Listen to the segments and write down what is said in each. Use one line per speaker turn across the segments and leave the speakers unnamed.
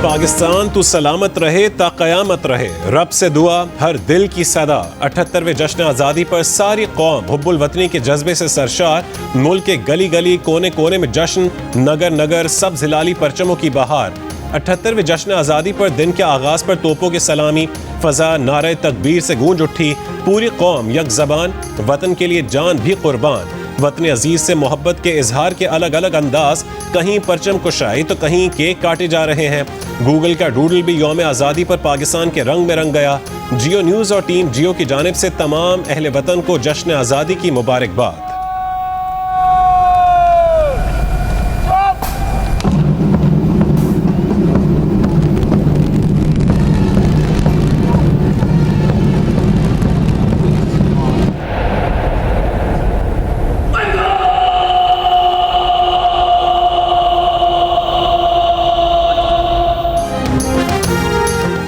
पाकिस्तान तू सलामत रहे ता कयामत रहे, रब से दुआ हर दिल की सदा। 78वें जश्न आज़ादी पर सारी कौम हुब्बुल वतनी के जज्बे से सरशार। मुल्क के गली गली कोने कोने में जश्न, नगर नगर सब जिलाली परचमों की बहार। 78वें जश्न आज़ादी पर दिन के आगाज पर तोपों की सलामी, फजा नारे तकबीर से गूंज उठी। पूरी कौम यक ज़बान, वतन के लिए जान भी कुर्बान। वतन अजीज से मोहब्बत के इजहार के अलग अलग अंदाज, कहीं परचम कुशाई तो कहीं केक काटे जा रहे हैं। गूगल का डूडल भी यौम आज़ादी पर पाकिस्तान के रंग में रंग गया। जियो न्यूज़ और टीम जियो की जानिब से तमाम अहले वतन को जश्न आज़ादी की मुबारकबाद।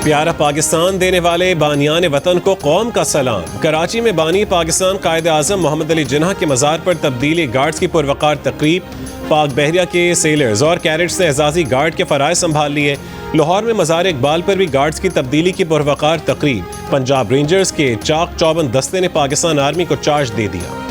प्यारा पाकिस्तान देने वाले बानियान वतन को कौम का सलाम। कराची में बानी पाकिस्तान कायद आज़म मोहम्मद अली जिन्ना के मज़ार पर तब्दीली गार्ड्स की पुरवकार तकरीब। पाक बहरिया के सेलर्स और कैडेट्स ने एजाजी गार्ड के फ़राइज़ संभाल लिए। लाहौर में मज़ार इकबाल पर भी गार्ड्स की तब्दीली की पुरवकार तकरीब। पंजाब रेंजर्स के चाक चौबंद दस्ते ने पाकिस्तान आर्मी को चार्ज दे दिया।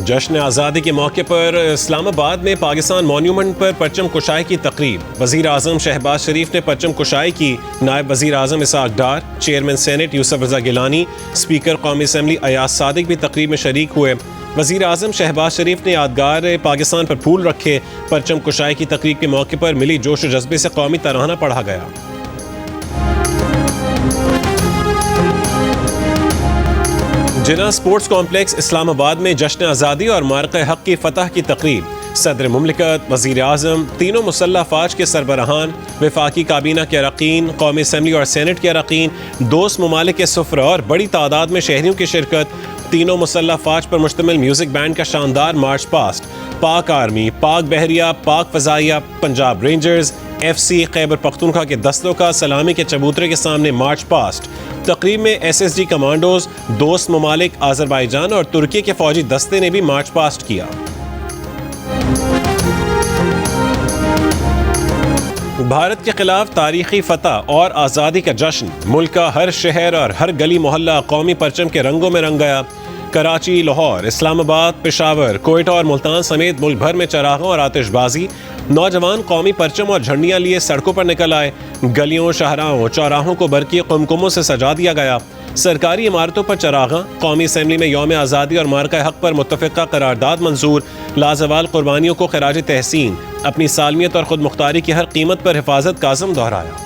जश्न आज़ादी के मौके पर इस्लामाबाद में पाकिस्तान मॉन्यूमेंट पर परचम कुशाई की तकरीब। वज़ीर आज़म शहबाज शरीफ ने परचम कुशाई की। नायब वज़ीर आज़म इसाक डार, चेयरमैन सेनेट यूसुफ रज़ा गिलानी, स्पीकर कौमी असम्बली अयाज सादिक भी तकरीब में शरीक हुए। वज़ीर आज़म शहबाज शरीफ ने यादगार पाकिस्तान पर फूल रखे। परचम कुशाई की तकरीब के मौके पर मिली जोश व जज्बे से कौमी तराना पढ़ा गया। जिन्ना स्पोर्ट्स कॉम्प्लेक्स इस्लामाबाद में जश्न आज़ादी और मार्के हक की फतह की तकरीब। सदर मुमलिकत, वज़ीर आज़म, तीनों मुसल्लह फ़ौज के सरबराहान, वफाकी काबीना के अरकान, कौमी असम्बली और सेनेट के अरकान, दोस्त ममालिक के सुफ़रा और बड़ी तादाद में शहरियों की शिरकत। तीनों मुसल्लह फ़ौज पर मुश्तमिल म्यूज़िक बैंड का शानदार मार्च पास्ट। पाक आर्मी, पाक बहरिया, पाक फ़ज़ाइया, पंजाब रेंजर्स, FC खैबर पख्तूनख्वा के दस्तों का सलामी के चबूतरे के सामने मार्च पास्ट। तकरीब में SSG कमांडोज, दोस्त ममालिक आज़रबाईजान और तुर्की के फौजी दस्ते ने भी मार्च पास्ट किया। भारत के खिलाफ तारीखी फतह और आज़ादी का जश्न। मुल्क का हर शहर और हर गली मोहल्ला कौमी परचम के रंगों में रंग गया। कराची, लाहौर, इस्लामाबाद, पेशावर, कोयटा और मुल्तान समेत मुल्क भर में चरागों और आतिशबाजी। नौजवान कौमी परचम और झंडियाँ लिए सड़कों पर निकल आए। गलियों, शाहराहों, चौराहों को बरकी कुमकुमों से सजा दिया गया। सरकारी इमारतों पर चरागां। कौमी असम्बली में यौम आज़ादी और मार्का हक पर मुत्तफ़िक़ा करारदाद मंजूर। लाजवाल कुर्बानियों को खराज तहसीन। अपनी सालमियत और खुद मुख्तारी की हर कीमत पर हिफाजत का आज़म दोहराया।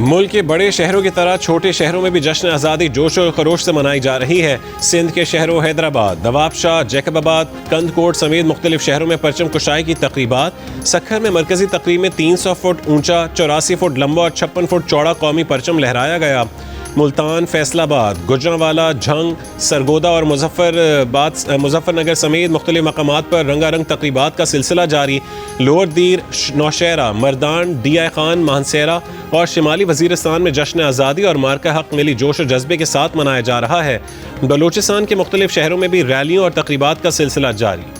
मुल्क के बड़े शहरों की तरह छोटे शहरों में भी जश्न आज़ादी जोश और खरोश से मनाई जा रही है। सिंध के शहरों हैदराबाद, नवाबशाह, जैकबाबाद, कंदकोट समेत मुख्तलिफ शहरों में परचम कुशाई की तकरीबात। सखर में मरकजी तकरीब में 300 फुट ऊंचा, 84 फुट लंबा और 56 फुट चौड़ा कौमी परचम लहराया गया। मुल्तान, फैसलाबाद, गुजरांवाला, झंग, सरगोदा और मुजफ्फरनगर समेत मुख्तलिफ मकामात पर रंगारंग तकरीबात का सिलसिला जारी। लोअर दीर, नौशहरा, मर्दान, DI खान, मानसेरा और शिमाली वजीरिस्तान में जश्न आज़ादी और मार्का हक मिली जोश और जज्बे के साथ मनाया जा रहा है। बलूचिस्तान के मुख्तलिफ शहरों में भी रैलियों और तकरीबात का सिलसिला जारी।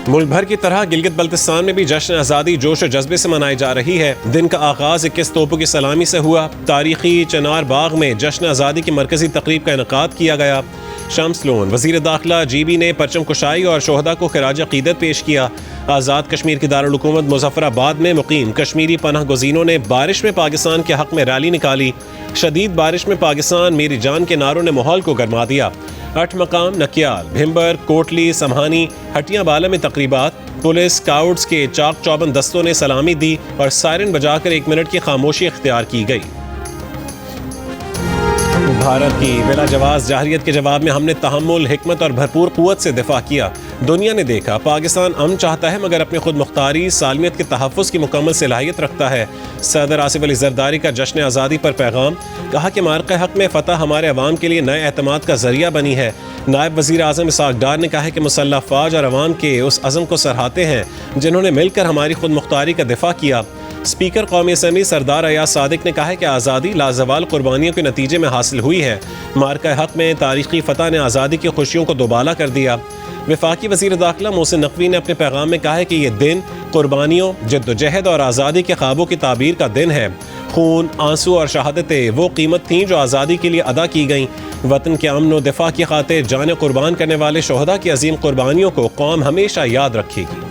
मुल्क भर की तरह गिलगित बल्तिस्तान में भी जश्न आज़ादी जोश और जज्बे से मनाई जा रही है। दिन का आगाज 21 तोपों की सलामी से हुआ। तारीखी चनार बाग में जश्न आज़ादी की मरकजी तकरीब का इनकाद किया गया। शम्स लोन, वज़ीर दाखिला GB ने परचम कुशाई और शोहदा को खिराज अक़ीदत पेश किया। आज़ाद कश्मीर की दारुल हुकूमत मुज़फ़्फ़राबाद में मुकीम कश्मीरी पनाह गुज़ीनों ने बारिश में पाकिस्तान के हक़ में रैली निकाली। शदीद बारिश में पाकिस्तान मेरी जान के नारों ने माहौल को गरमा दिया। 8 मकाम नकियाल, भिम्बर, कोटली, समहानी, हटियां बाला में तकरीबात। पुलिस, स्काउट्स के चाक चौबंद दस्तों ने सलामी दी और सायरन बजाकर 1 मिनट की खामोशी इख्तियार की गई। भारत की बिला जवाज़ जाहिरियत के जवाब में हमने तहम्मुल, हिकमत और भरपूर क़ुव्वत से दिफा किया। दुनिया ने देखा पाकिस्तान अमन चाहता है मगर अपनी खुद मुख्तारी सालमियत के तहफ़्फ़ुज़ की मुकम्मल सलाहियत रखता है। सदर आसिफ अली ज़रदारी का जश्न आज़ादी पर पैगाम, कहा कि मार्के हक़ में फ़तह हमारे अवाम के लिए नए एतमाद का ज़रिया बनी है। नायब वज़ीर आज़म इसहाक़ डार ने कहा है कि मुसल्लह फ़ौज और अवाम के उस अज़म को सराहते हैं जिन्होंने मिलकर हमारी खुद मुख्तारी का दिफा किया। स्पीकर कौमी असम्बली सरदार अयाज सादिक ने कहा है कि आज़ादी लाजवाल कुर्बानियों के नतीजे में हासिल हुई है। मार्का हक़ में तारीख़ी फ़तह ने आज़ादी की खुशियों को दोबाला कर दिया। वफाकी वज़ीर दाखिला मोहसिन नकवी ने अपने पैगाम में कहा है कि यह दिन कुर्बानियों, जद्दोजहद और आज़ादी के ख्वाबों की ताबीर का दिन है। खून, आंसू और शहादतें वो कीमत थीं जो आज़ादी के लिए अदा की गईं। वतन के अमन व दिफा की खातिर जान कुर्बान करने वाले शोहदा की अजीम कुर्बानियों को कौम हमेशा याद रखेगी।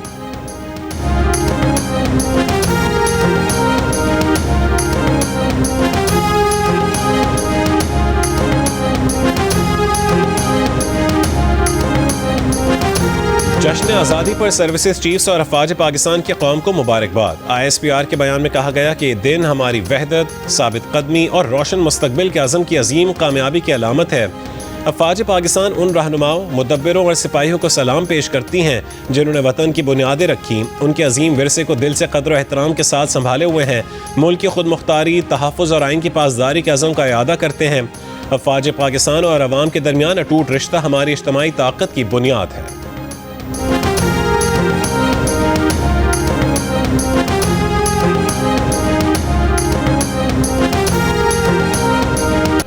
जश्न आज़ादी पर सर्विसेज चीफ्स और अफवाज पाकिस्तान की कौम को मुबारकबाद। ISPR के बयान में कहा गया कि ये दिन हमारी वहदत, साबित कदमी और रोशन मुस्तकबिल के अज़म की अजीम कामयाबी की अलामत है। अफवाज पाकिस्तान उन रहनुमाओं, मुदब्बिरों और सिपाहियों को सलाम पेश करती हैं जिन्होंने वतन की बुनियादें रखी, उनके अजीम विरसे को दिल से कद्र एहतराम के साथ संभाले हुए हैं, मुल्क की खुद मुख्तारी, तहफ़्फ़ुज़ और आइन की पासदारी के अज़म का इयादा करते हैं। अफवाज पाकिस्तान और अवाम के दरमियान अटूट रिश्ता हमारी इज्तिमाई ताकत की बुनियाद है।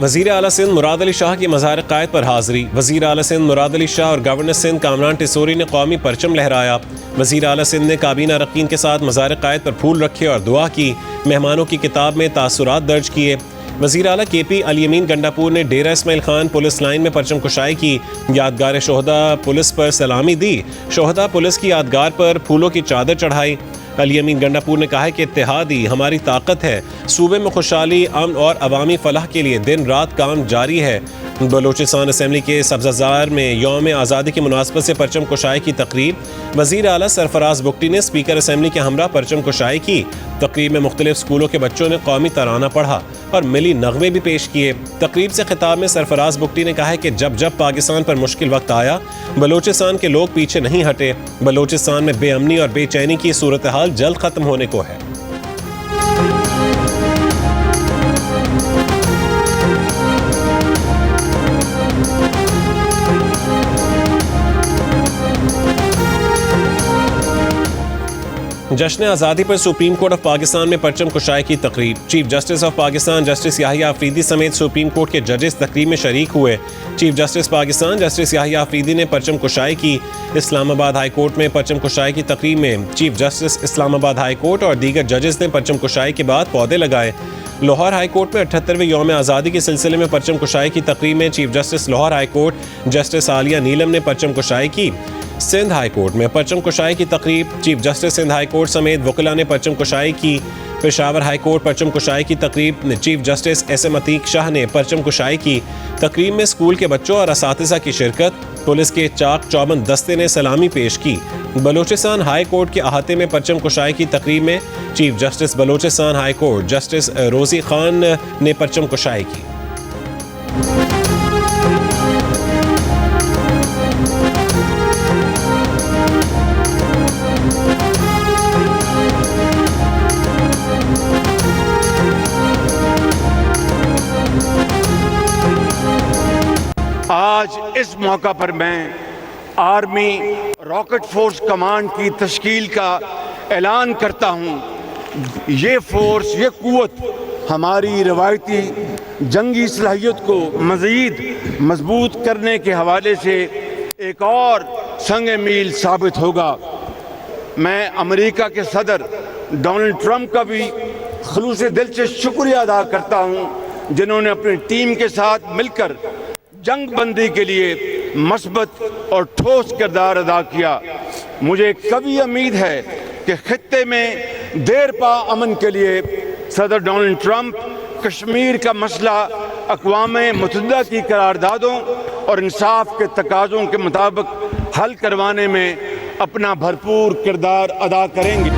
वज़ीर आला सिंध मुराद अली शाह की मज़ार क़ायद पर हाज़री। वज़ीर आला सिंध मुराद अली शाह और गवर्नर सिंध कामरान टिसोरी ने कौमी परचम लहराया। वज़ीर आला सिंध ने काबीना रकीन के साथ मज़ार क़ायद पर फूल रखे और दुआ की। मेहमानों की किताब में तासुरात दर्ज किए। वज़ीर आला KP अली अमीन गंडापुर ने डेरा इस्माइल खान पुलिस लाइन में परचम कुशाई की। यादगार शोहदा पुलिस पर सलामी दी। शोहदा पुलिस की यादगार पर फूलों की चादर चढ़ाई। अली अमीन गंडापुर ने कहा है कि इत्तेहाद ही हमारी ताकत है। सूबे में खुशहाली, अमन और अवामी फलाह के लिए दिन रात काम जारी है। बलोचिस्तान असम्बली के सब्ज़ाज़ार में यौम आज़ादी की मुनासबत से परचम कुशाई की तकरीब। वज़ीर आला सरफराज बुगटी ने स्पीकर असम्बली के हमरा परचम कुशाई की। तकरीब में मुख्तलिफ स्कूलों के बच्चों ने कौमी तराना पढ़ा और मिली नगमे भी पेश किए। तकरीब से खिताब में सरफराज बुगटी ने कहा है कि जब जब पाकिस्तान पर मुश्किल वक्त आया, बलोचिस्तान के लोग पीछे नहीं हटे। बलोचिस्तान में बेअमनी और बेचैनी की सूरत हाल जल्द ख़त्म होने को है। जश्न आज़ादी पर सुप्रीम कोर्ट ऑफ पाकिस्तान में परचम कुशाई की तकरीब। Chief justice of Pakistan justice Yahya Afridi समेत सुप्रीम कोर्ट के जजेस तकरीब में शरीक हुए। Chief justice Pakistan justice Yahya Afridi ने परचम कुशाई की। इस्लामाबाद हाई कोर्ट में परचम कुशाई की तकरीब में chief justice Islamabad high court और दीगर जजेस ने परचम कुशाई के बाद पौधे लगाए। लाहौर हाई कोर्ट में 78वें यौम आज़ादी के सिलसिले में परचम कुशाई की तकरीब में chief justice Lahore high court justice Aalia Neelam ने परचम कुशाई की। सिंध हाई कोर्ट में परचम कुशाई की तकरीब। Chief justice Sindh high court समेत वकीला ने परचम कुशाई की। पेशावर हाई कोर्ट परचम कुशाई की तकरीब। Chief justice SM Atiq Shah ने परचम कुशाई की। तकरीब में स्कूल के बच्चों और असातिज़ा की शिरकत। पुलिस के चाक चौबंद दस्ते ने सलामी पेश की। बलोचिस्तान हाई कोर्ट के अहाते में परचम कुशाई की तकरीब में chief justice Balochistan high court justice रोज़ी खान ने परचम कुशाई की।
आज इस मौका पर मैं आर्मी रॉकेट फोर्स कमांड की तश्कील का ऐलान करता हूँ। ये फोर्स, ये क़ुव्वत हमारी रवायती जंगी सलाहियत को मज़ीद मजबूत करने के हवाले से एक और संग मील साबित होगा। मैं अमेरिका के सदर डोनाल्ड ट्रंप का भी खुलूस दिल से शुक्रिया अदा करता हूँ, जिन्होंने अपनी टीम के साथ मिलकर जंग बंदी के लिए मस्बत और ठोस किरदार अदा किया। मुझे कभी उम्मीद है कि खित्ते में देर पा अमन के लिए सदर डोनाल्ड ट्रंप कश्मीर का मसला अक़वाम मुत्तहिदा की करारदादों और इंसाफ के तकाज़ों के मुताबिक हल करवाने में अपना भरपूर किरदार अदा करेंगे।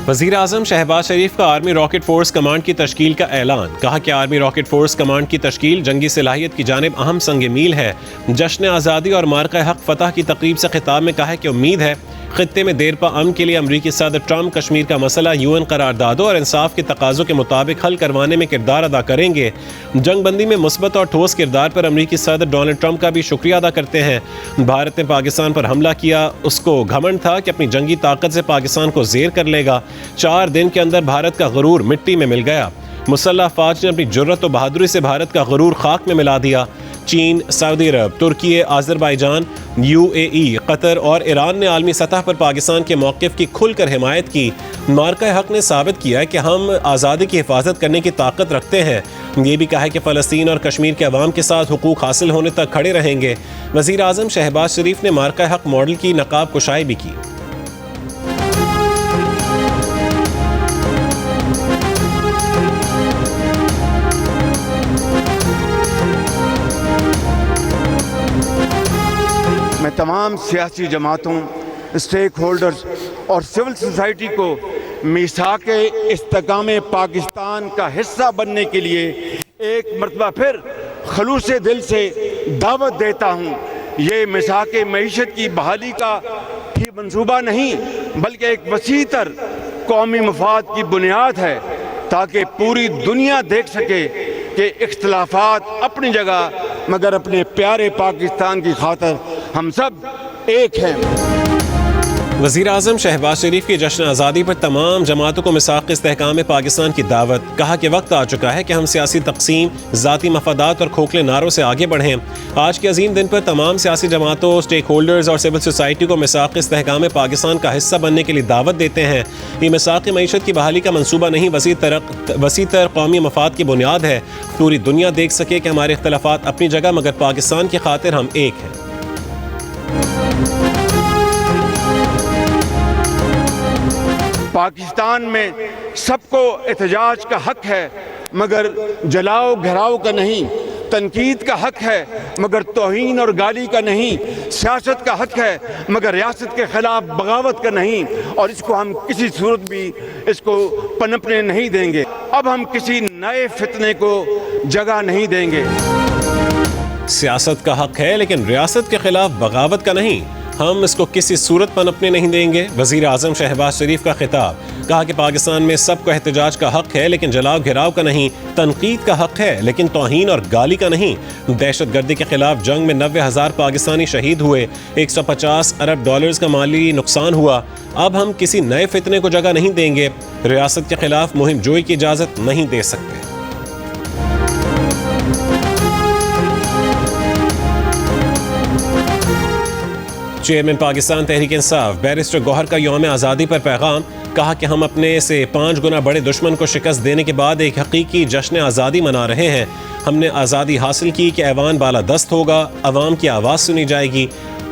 वज़ीर आज़म शहबाज शरीफ का आर्मी रॉकेट फोर्स कमांड की तश्कील का ऐलान। कहा कि आर्मी रॉकेट फोर्स कमांड की तश्कील जंगी सलाहियत की जानिब अहम संग मील है। जश्न आज़ादी और मार्का हक फतह की तकरीब से खिताब में कहा कि उम्मीद है खित्ते में देर पा अमन के लिए अमरीकी सदर ट्रंप कश्मीर का मसला यूएन करारदादों और इंसाफ के तकाज़ों के मुताबिक हल करवाने में किरदार अदा करेंगे। जंगबंदी में मुस्बत और ठोस किरदार पर अमरीकी सदर डोनाल्ड ट्रंप का भी शुक्रिया अदा करते हैं। भारत ने पाकिस्तान पर हमला किया, उसको घमंड था कि अपनी जंगी ताकत से पाकिस्तान को ज़ेर कर लेगा। 4 दिन के अंदर भारत का गुरूर मिट्टी में मिल गया। मुसल्लह अफवाज ने अपनी जुर्रत और बहादुरी से भारत का गुरूर खाक में मिला दिया। चीन, सऊदी अरब, तुर्की, आज़रबाईजान, UAE, कतर और ईरान ने आलमी सतह पर पाकिस्तान के मौक़िफ़ की खुलकर हिमायत की। मार्का हक ने साबित किया है कि हम आज़ादी की हिफाजत करने की ताकत रखते हैं। ये भी कहा है कि फ़लस्तीन और कश्मीर के अवाम के साथ हुकूक हासिल होने तक खड़े रहेंगे। वज़ीर आज़म शहबाज शरीफ ने मार्का हक मॉडल की नकाब कुशाई भी की।
मैं तमाम सियासी जमातों, स्टेक होल्डर्स और सिविल सोसाइटी को मीसाक इस्तेकाम पाकिस्तान का हिस्सा बनने के लिए एक मरतबा फिर खलूस दिल से दावत देता हूँ। ये मीसाक मईशत की बहाली का ही मंसूबा नहीं बल्कि एक वसीतर कौमी मफाद की बुनियाद है, ताकि पूरी दुनिया देख सके कि इख्तलाफात अपनी जगह मगर अपने प्यारे पाकिस्तान की खातिर हम सब एक हैं।
वज़ीर आज़म शहबाज शरीफ की जश्न आज़ादी पर तमाम जमातों को मिसाक़ इस्तेहकाम पाकिस्तान की दावत। कहा कि वक्त आ चुका है कि हम सियासी तक़सीम, ज़ाती मफादात और खोखले नारों से आगे बढ़ें। आज के अजीम दिन पर तमाम सियासी जमातों, स्टेक होल्डर्स और सिविल सोसाइटी को मिसाक़ इस्तेहकाम पाकिस्तान का हिस्सा बनने के लिए दावत देते हैं। ये मिसाक़ मईशत की बहाली का मनसूबा नहीं, वसीतर कौमी मफाद की बुनियाद है। पूरी दुनिया देख सके कि हमारे इख्तलाफात अपनी जगह मगर पाकिस्तान की खातिर हम एक हैं।
पाकिस्तान में सबको एहतजाज का हक है मगर जलाओ घराव का नहीं। तनकीद का हक है मगर तौहीन और गाली का नहीं। सियासत का हक है मगर रियासत के खिलाफ बगावत का नहीं। और इसको हम किसी सूरत भी इसको पनपने नहीं देंगे। अब हम किसी नए फितने को जगह नहीं देंगे।
सियासत का हक है लेकिन रियासत के खिलाफ बगावत का नहीं। हम इसको किसी सूरत पनपने नहीं देंगे। वज़ीर आज़म शहबाज शरीफ का खिताब। कहा कि पाकिस्तान में सबको एहतजाज का हक है लेकिन जलाव घिराव का नहीं। तनकीद का हक है लेकिन तौहीन और गाली का नहीं। दहशत गर्दी के खिलाफ जंग में 90,000 पाकिस्तानी शहीद हुए। 150 अरब डॉलर्स का माली नुकसान हुआ। अब हम किसी नए फितने को जगह नहीं देंगे। रियासत के खिलाफ मुहिम जोई की इजाज़त नहीं दे सकते। चेयरमैन पाकिस्तान तहरीक इंसाफ बैरिस्टर गौहर का यौम आज़ादी पर पैगाम। कहा कि हम अपने से 5 गुना बड़े दुश्मन को शिकस्त देने के बाद एक हकीकी जश्न आज़ादी मना रहे हैं। हमने आज़ादी हासिल की कि ऐवान बाला दस्त होगा, अवाम की आवाज़ सुनी जाएगी।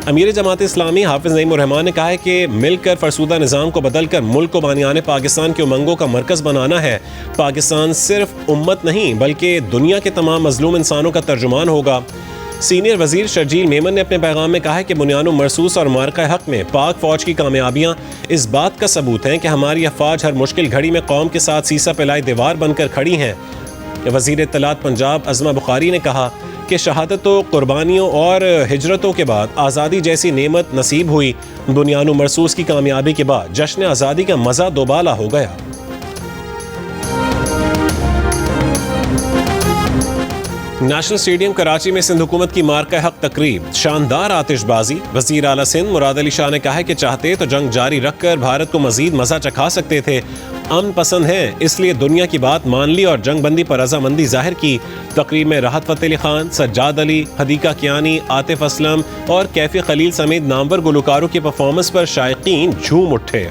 अमीर जमात इस्लामी हाफिज़ नईमुर रहमान ने कहा है कि मिलकर फरसूदा निज़ाम को बदल कर मुल्क को बानियाने पाकिस्तान के उमंगों का मरकज़ बनाना है। पाकिस्तान सिर्फ उम्मत नहीं बल्कि दुनिया के तमाम मजलूम इंसानों का तर्जुमान होगा। सीनियर वजीर शर्जील मेमन ने अपने पैगाम में कहा है कि बुनियानो मरसूस और मार्का हक में पाक फौज की कामयाबियां इस बात का सबूत हैं कि हमारी अफवाज हर मुश्किल घड़ी में कौम के साथ सीसा पिलाई दीवार बनकर खड़ी हैं। वजीर इत्तलात पंजाब अज़मा बुखारी ने कहा कि शहादतों, कुर्बानियों और हिजरतों के बाद आज़ादी जैसी नेमत नसीब हुई। बुनियानो मरसूस की कामयाबी के बाद जश्न आज़ादी का मज़ा दोबाला हो गया। नेशनल स्टेडियम कराची में सिंध हुकूमत की मार्का हक तकरीब, शानदार आतिशबाजी। वजीर आला सिंध मुराद अली शाह ने कहा है कि चाहते तो जंग जारी रखकर भारत को मजीद मजा चखा सकते थे। अमन पसंद हैं इसलिए दुनिया की बात मान ली और जंग बंदी पर रजामंदी जाहिर की। तकरीब में राहत फ़तेह अली खान, सज्जाद अली, हदीका कियानी, आतिफ असलम और कैफी खलील समेत नामवर गुलकारों की परफॉर्मेंस पर शायकीन झूम उठे।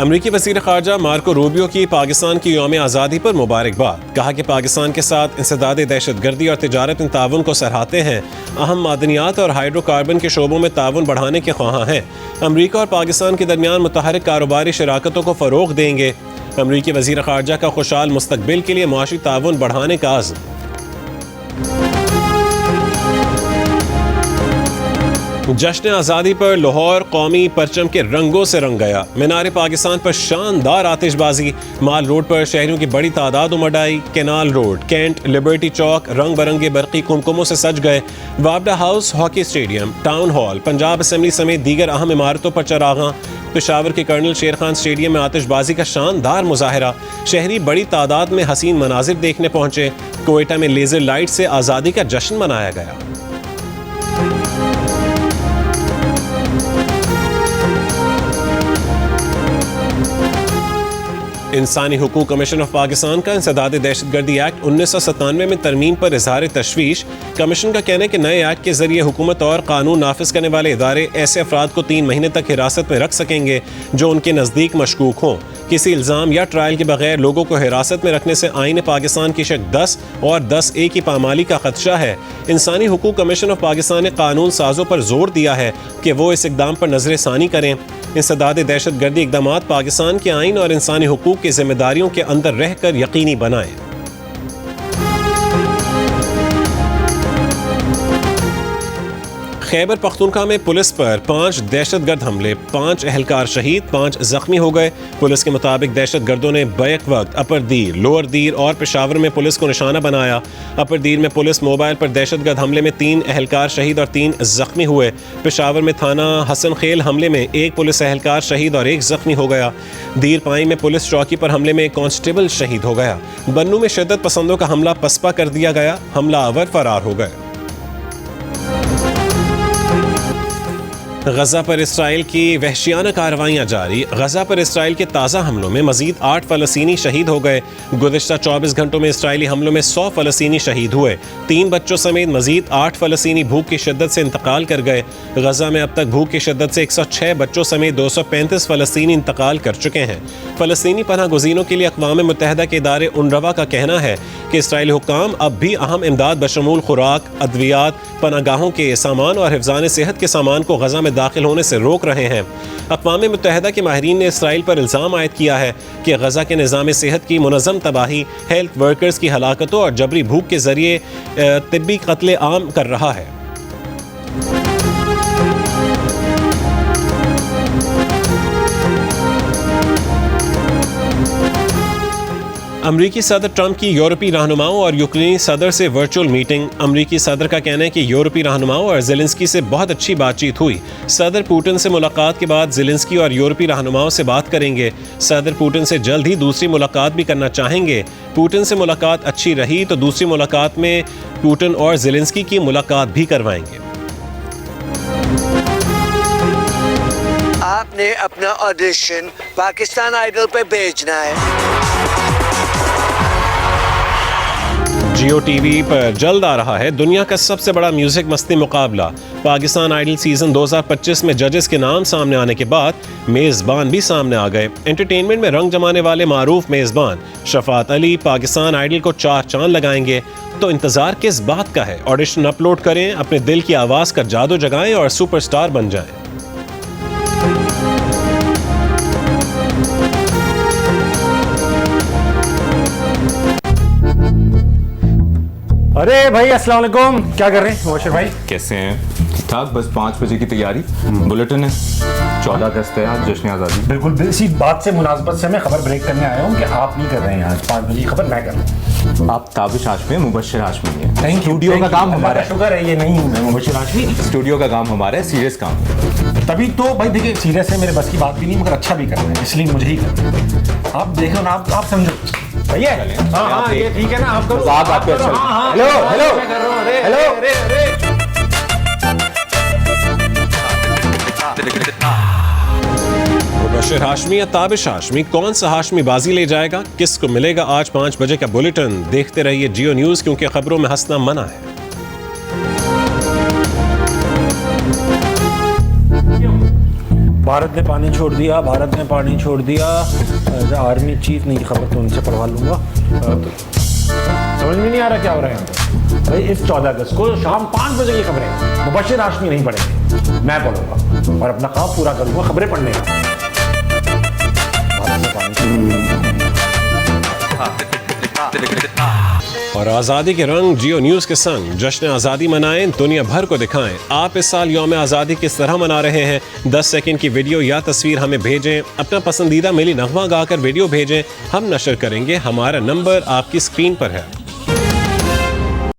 अमरीकी वज़ीर ख़ारजा मार्को रूबियो की पाकिस्तान की यौम आज़ादी पर मुबारकबाद। कहा कि पाकिस्तान के साथ इंसदाद दहशतगर्दी और तिजारत ताउन को सराहते हैं। अहम मादनियात और हाइड्रोकार्बन के शोबों में ताउन बढ़ाने के ख्वाह हैं। अमरीका और पाकिस्तान के दरमियान मुतहरिक कारोबारी शराकतों को फ़रोग़ देंगे। अमरीकी वज़ीर ख़ारजा का खुशहाल मुस्तकबिल के लिए मुआशी ताउन बढ़ाने का आज़म। जश्न आज़ादी पर लाहौर कौमी परचम के रंगों से रंग गया। मीनार पाकिस्तान पर शानदार आतिशबाजी। माल रोड पर शहरियों की बड़ी तादाद उमड़ आई। Canal road, cantt, liberty Chowk रंग बरंगे बरकी कुमकुमों से सज गए। वाबडा house, hockey stadium, town hall, Punjab assembly समेत दीगर अहम इमारतों पर चरागां। पेशावर के कर्नल शेर खान स्टेडियम में आतिशबाजी का शानदार मुजाहरा। शहरी बड़ी तादाद में हसीन मनाजिर देखने पहुंचे। कोयटा में लेजर लाइट से आज़ादी का जश्न मनाया गया। इंसानी हुकूक कमीशन ऑफ पाकिस्तान का इंसदाद दहशतगर्दी एक्ट 1997 में तरमीम पर इजहार तशवीश। कमीशन का कहना है कि नए एक्ट के जरिए हुकूमत और कानून नाफिज करने वाले इदारे ऐसे अफराद को 3 महीने तक हिरासत में रख सकेंगे जो उनके नज़दीक मशकूक हों। किसी इल्ज़ाम या ट्रायल के बगैर लोगों को हिरासत में रखने से आईन पाकिस्तान की शक 10 और 10A की पामाली का खदशा है। इंसानी हुकूक कमीशन ऑफ पाकिस्तान ने कानून साजों पर जोर दिया है कि वो इस इकदाम पर नजरसानी करें। इंसदाद दहशतगर्दी इकदाम पाकिस्तान के आइन और इंसानी हुकूक की जिम्मेदारियों के अंदर रहकर यकीनी बनाएं। खैबर पख्तूनख्वा में पुलिस पर 5 दहशतगर्द हमले, 5 एहलकार शहीद, 5 जख्मी हो गए। पुलिस के मुताबिक दहशतगर्दों ने बैक वक्त अपर दीर, लोअर दीर और पेशावर में पुलिस को निशाना बनाया। अपर दीर में पुलिस मोबाइल पर दहशतगर्द हमले में 3 एहलकार शहीद और 3 जख्मी हुए। पेशावर में थाना हसन खेल हमले में 1 पुलिस एहलकार शहीद और 1 जख्मी हो गया। दीर पाई में पुलिस चौकी पर हमले में 1 कांस्टेबल शहीद हो गया। बन्नू में शिद्दत पसंदों का हमला पसपा कर दिया गया। हमलावर फरार हो गए। गजा पर इसराइल की वहशियाना कार्रवाइयाँ जारी। गजा पर इसराइल के ताज़ा हमलों में मजीद 8 फ़लस्तीनी शहीद हो गए। गुज़िश्ता 24 घंटों में इसराइली हमलों में 100 फ़लस्तीनी शहीद हुए। 3 बच्चों समेत मजीद 8 फ़लस्तीनी भूख की शिद्दत से इंतकाल कर गए। गजा में अब तक भूख की शिद्दत से 106 बच्चों समेत 235 फ़लस्तीनी इंतकाल कर चुके हैं। फ़लस्तीनी पनाह गुज़ीनों के लिए अक़वाम मुत्तहिदा के इदारे उनरवा का कहना है कि इसराइली हुक्काम अब भी अहम इमदाद बशमूल खुराक, अद्वियात, पनागाहों के सामान और हिफ़्ज़ान सेहत के सामान को गजा में दाखिल होने से रोक रहे हैं। अक़वाम मुत्तहिदा के माहिरीन ने इसराइल पर इल्ज़ाम आयद किया है कि गजा के निज़ाम सेहत की मुनज़्ज़म तबाही, हेल्थ वर्कर्स की हलाकतों और जबरी भूख के ज़रिए तिब्बी कत्ले आम कर रहा है। अमरीकी सदर ट्रंप की यूरोपीय रहनुमाओं और यूक्रेनी सदर से वर्चुअल मीटिंग। अमरीकी सदर का कहना है कि यूरोपीय रहनुमाओं और ज़ेलेंस्की से बहुत अच्छी बातचीत हुई। सदर पुतिन से मुलाकात के बाद ज़ेलेंस्की और यूरोपीय रहनुमाओं से बात करेंगे। सदर पुतिन से जल्द ही दूसरी मुलाकात भी करना चाहेंगे। पुतिन से मुलाकात अच्छी रही तो दूसरी मुलाकात में पुतिन और ज़ेलेंस्की की मुलाकात भी करवाएंगे।
आपने अपना ऑडिशन पाकिस्तान आइडल पे भेजना है।
जियो टीवी पर जल्द आ रहा है दुनिया का सबसे बड़ा म्यूजिक मस्ती मुकाबला। पाकिस्तान आइडल सीजन 2025 में जजेस के नाम सामने आने के बाद मेज़बान भी सामने आ गए। एंटरटेनमेंट में रंग जमाने वाले मारूफ मेज़बान शफात अली पाकिस्तान आइडल को 4 चांद लगाएंगे। तो इंतज़ार किस बात का है? ऑडिशन अपलोड करें, अपने दिल की आवाज़ का जादू जगाएं और सुपरस्टार बन जाएं।
अरे भाई अस्सलाम वालेकुम, क्या कर रहे हैं मुबश्शिर भाई?
कैसे हैं? ठीक ठाक, बस 5 बजे की तैयारी। बुलेटिन है 14 अगस्त है आज, जश्न आज़ादी।
बिल्कुल इसी बात से मुनासबत से मैं खबर ब्रेक करने आया हूँ कि आप नहीं कर रहे हैं आज 5 बजे की खबर मैं कर रहा हूँ।
आप ताबिश हाशमी, मुबश्शिर हाशमी है।
Thank you.
स्टूडियो का काम हमारा है।
शुक्र है ये नहीं हूँ मैं मुबश्शिर हाशमी।
स्टूडियो का काम हमारा है, सीरियस काम।
तभी तो भाई देखिए सीरियस है, मेरे बस की बात भी नहीं, मगर अच्छा भी करना है, इसलिए मुझे ही करना है। आप देखो ना, आप समझो भैया। हाँ ये ठीक है ना, आप करो।
आपके अच्छा।
Hello hello hello.
Mubashir Hashmi या ताबिश हाशमी, कौन सा हाशमी बाजी ले जाएगा? किसको मिलेगा आज 5 बजे का बुलेटिन? देखते रहिए जियो न्यूज़, क्योंकि खबरों में हंसना मना है।
भारत ने पानी छोड़ दिया, भारत ने पानी छोड़ दिया। आर्मी चीफ नहीं, खबर तो उनसे पढ़वा लूंगा। समझ में नहीं आ रहा क्या हो रहा है यहाँ पे भाई। इस 14 अगस्त को शाम 5 बजे की खबरें मुबश्शिर हाशमी नहीं पढ़ेंगे, मैं पढ़ूंगा और अपना काम पूरा करूंगा खबरें पढ़ने का। भारत में पानी
और आज़ादी के रंग जियो न्यूज़ के संग जश्न आज़ादी मनाएं, दुनिया भर को दिखाएं। आप इस साल यौम आज़ादी किस तरह मना रहे हैं? 10 सेकंड की वीडियो या तस्वीर हमें भेजें। अपना पसंदीदा मिली नगमा गाकर वीडियो भेजें, हम नशर करेंगे। हमारा नंबर आपकी स्क्रीन पर है।